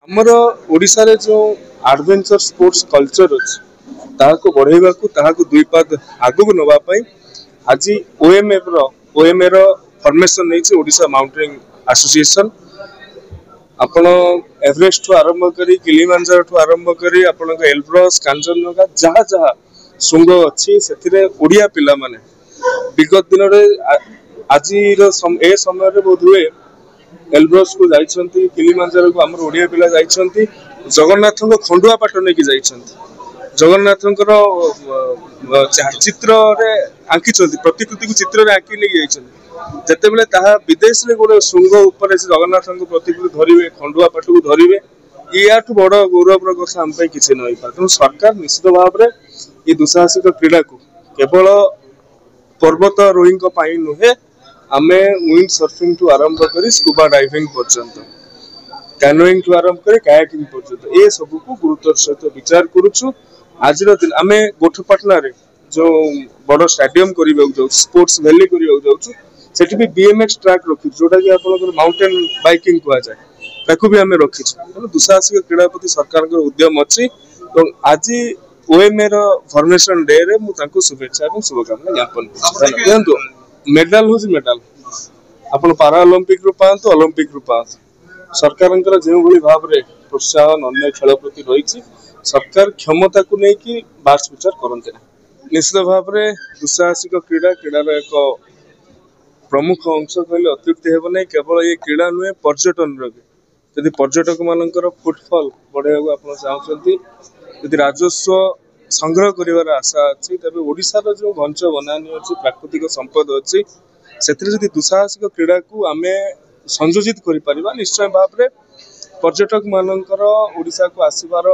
आमर ओडिशा रे जो एडवेंचर स्पोर्ट्स कल्चर अच्छी ताको बढ़ेबाकू ताको दुई पाद आगू नवा आज ओएमए रो फॉर्मेशन नहीं ओडिशा माउंटेनिंग एसोसिएशन आपण एवरेस्ट ठू आरंभ करी किलिमांजारो ठू आरंभ करी आपण एल्ब्रस कांचनजंगा जहाँ जहाँ शुंग अच्छी से ओडिया पिला माने विगत दिन आज ए समय बोध हुए एल्ब्रस को जाइछंती किलिमांजारो को हमर ओडिया पिला जाइछंती जगन्नाथ को खंडुआ पाट नेकी जाइछंती जगन्नाथ चित्र रे आंकिछंती प्रतिकृति को चित्र रे आंकी नेकी जाइछंती जते बेले ताहा विदेश रे गोरे शुंग ऊपर से जगन्नाथ को प्रतिकृति धरिवे खंडुआ पाट को धरिवे याठू बड़ गौरव कथा हम किसी न तेणु सरकार निश्चित भाव में ये दुसाहसिक क्रीड़ा को केवल पर्वत रोही नुहे आमे विंड सर्फिंग ठू आरंभ करी स्कूबा डाइविंग पर्यंत कैनोइंग ठू आरंभ करी कायाकिंग पर्यंत ए सब को गुरुत्वर सहित विचार करूछु आज दिन आमे गोठपाटना रे जो बड़ स्टेडियम करिबा जाउ स्पोर्ट्स वैली करिबा जाउछु सेठी भी बीएमएक्स ट्रैक रखि जोटा कि आपन माउंटेन बाइकिंग को जाए ताकू भी आमे रखि छु दुसाहसिक क्रीड़ा प्रति सरकार के उद्यम अछि और आज ओएमए रो फॉर्मेशन डे रे मु तांको शुभेच्छा और शुभकामना ज्ञापन करछु मेडल हो मेडल आपण पारा ओलंपिक रु पांतो ओलंपिक रु पांतो सरकार जो भाव में प्रोत्साहन अन्य खेल प्रति रही सरकार क्षमता को लेकिन बास विचार करते ना निश्चित भाव में दुस्साहसिक क्रीड़ा क्रीडार एक प्रमुख अंश कहले अत्युक्ति हेब नहीं केवल ये क्रीड़ा नुहे पर्यटन भी पर्यटक मानकर फुटफल बढ़ाइबा आप चाहते यदि राजस्व संग्रह कर आशा अच्छी तेज ओडिशार जो घंच बनानी अच्छी प्राकृतिक संपद अच्छी से दुस्साहसिक क्रीड़ा को आम संयोजित कर निश्चय भाव में पर्यटक मानकर ओडिशा को आसबार